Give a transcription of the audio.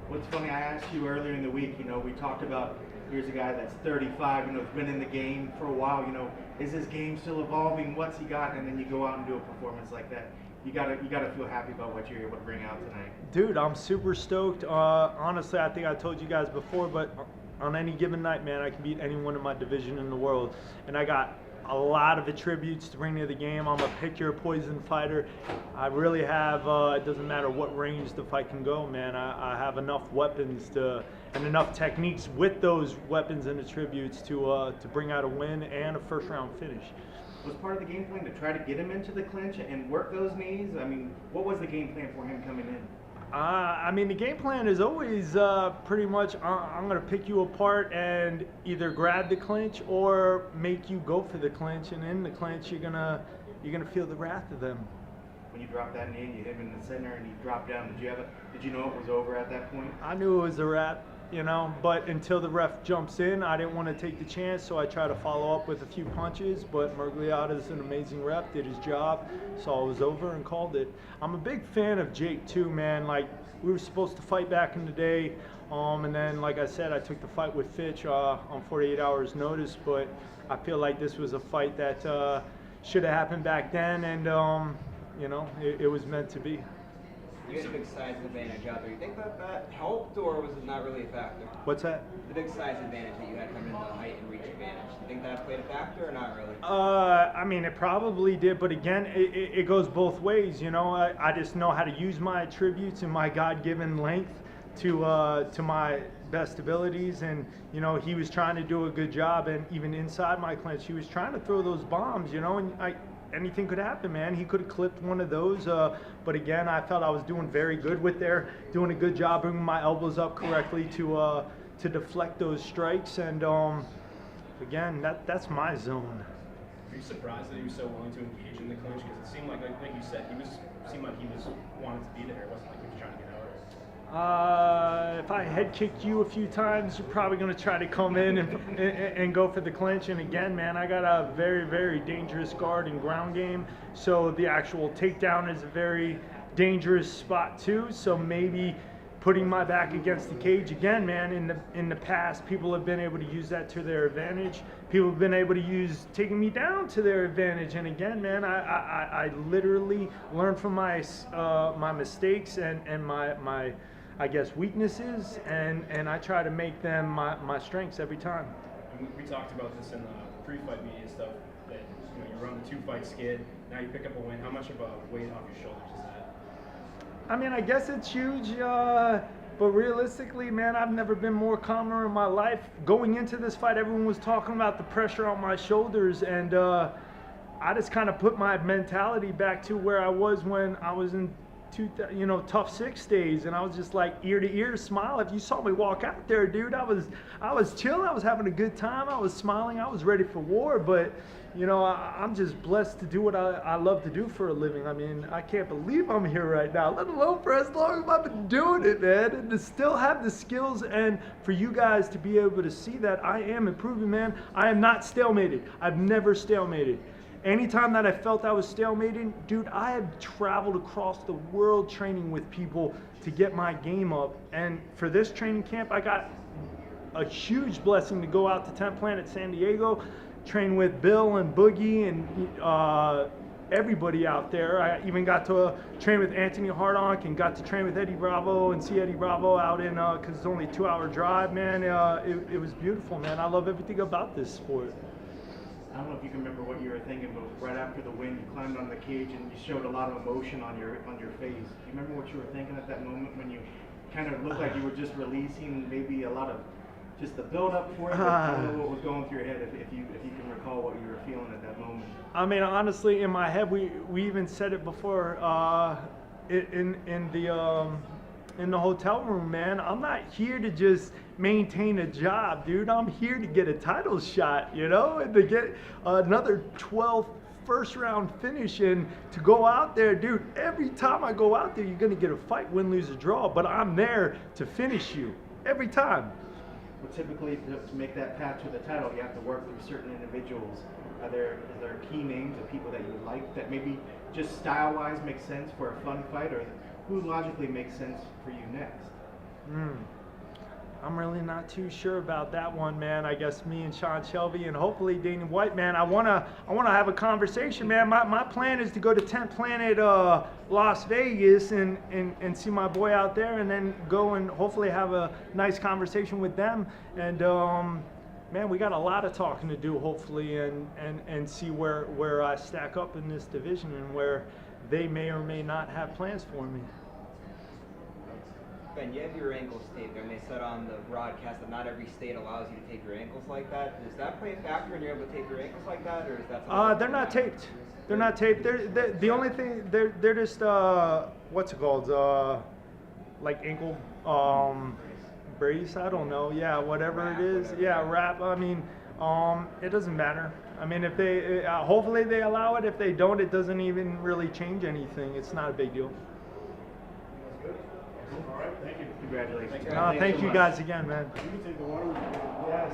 What's funny, I asked you earlier in the week, we talked about here's a guy that's 35, has been in the game for a while, is his game still evolving? What's he got? And then you go out and do a performance like that. You gotta feel happy about what you're able to bring out tonight. Dude, I'm super stoked. Honestly, I think I told you guys before, but on any given night, man, I can beat anyone in my division in the world. And I got a lot of attributes to bring to the game. I'm a pick your poison fighter. I really have, it doesn't matter what range the fight can go, man. I have enough weapons and enough techniques with those weapons and attributes to bring out a win and a first round finish. Was part of the game plan to try to get him into the clinch and work those knees? I mean, what was the game plan for him coming in? The game plan is always pretty much I'm going to pick you apart and either grab the clinch or make you go for the clinch, and in the clinch you're gonna feel the wrath of them. When you dropped that knee and you hit him in the center and he dropped down, did you know it was over at that point? I knew it was a wrap, but until the ref jumps in, I didn't want to take the chance, so I tried to follow up with a few punches, but Mergliata's an amazing ref, did his job, saw it was over and called it. I'm a big fan of Jake too, man. Like, we were supposed to fight back in the day, and then, like I said, I took the fight with Fitch on 48 hours notice, but I feel like this was a fight that should have happened back then, and it was meant to be. You had a big size advantage out there. You think that helped, or was it not really a factor? What's that? The big size advantage that you had coming into the height and reach advantage. Do you think that played a factor, or not really? It probably did, but again, it goes both ways. I just know how to use my attributes and my God-given length to my best abilities, and he was trying to do a good job, and even inside my clinch, he was trying to throw those bombs, and anything could happen, man. He could have clipped one of those, but again, I felt I was doing very good doing a good job bringing my elbows up correctly to deflect those strikes, and again, that's my zone. Are you surprised that he was so willing to engage in the clinch? Because it seemed like you said, seemed like he was wanting to be there. It wasn't like he was trying to get out. If I head kicked you a few times, you're probably going to try to come in and go for the clinch. And again, man, I got a very, very dangerous guard and ground game. So the actual takedown is a very dangerous spot too. So maybe putting my back against the cage again, man. In the past, people have been able to use that to their advantage. People have been able to use taking me down to their advantage. And again, man, I literally learn from my mistakes and my I guess weaknesses, and I try to make them my strengths every time. And we talked about this in the pre-fight media stuff, that you run the 2-fight skid, now you pick up a win. How much of a weight off your shoulders is that? I guess it's huge, but realistically, man, I've never been more calmer in my life. Going into this fight, everyone was talking about the pressure on my shoulders, and I just kind of put my mentality back to where I was when I was in tough 6 days, and I was just like ear to ear smile. If you saw me walk out there, dude, I was chilling, I was having a good time, I was smiling, I was ready for war. But I'm just blessed to do what I love to do for a living. I can't believe I'm here right now, let alone for as long as I've been doing it, man, and to still have the skills, and for you guys to be able to see that I am improving, man. I am not stalemated. I've never stalemated. Anytime that I felt I was stalemating, dude, I have traveled across the world training with people to get my game up. And for this training camp, I got a huge blessing to go out to Tent Planet San Diego, train with Bill and Boogie and everybody out there. I even got to train with Anthony Hardonk and got to train with Eddie Bravo and see Eddie Bravo out in, because it's only a 2-hour drive, man. It was beautiful, man. I love everything about this sport. I don't know if you can remember what you were thinking, but right after the win, you climbed on the cage and you showed a lot of emotion on your face. Do you remember what you were thinking at that moment when you kind of looked like you were just releasing maybe a lot of just the build-up for it? I don't know what was going through your head, if you can recall what you were feeling at that moment. Honestly, in my head, we even said it before in the hotel room, man. I'm not here to just maintain a job, dude. I'm here to get a title shot, and to get another 12th first round finish, and to go out there, dude. Every time I go out there, you're gonna get a fight, win, lose, or draw, but I'm there to finish you every time. Well, typically, to make that path to the title, you have to work through certain individuals. Is there key names of people that you like that maybe just style-wise make sense for a fun fight, or who logically makes sense for you next? I'm really not too sure about that one, man. I guess me and Sean Shelby and hopefully Dana White, man. I wanna have a conversation, man. My plan is to go to 10th Planet Las Vegas and see my boy out there, and then go and hopefully have a nice conversation with them. And man, we got a lot of talking to do, hopefully, and see where I stack up in this division and where they may or may not have plans for me. Ben, you have your ankles taped, and they said on the broadcast that not every state allows you to tape your ankles like that. Does that play a factor when you're able to tape your ankles like that, or is that something? They're not taped. They're not taped. They're the only thing. They're just what's it called? Like ankle brace. I don't know. Yeah, whatever it is. Yeah, wrap. I mean, it doesn't matter. I mean, if they hopefully they allow it. If they don't, it doesn't even really change anything. It's not a big deal. All right, thank you. Congratulations. Thank you guys again, man. You can take the water. Yes.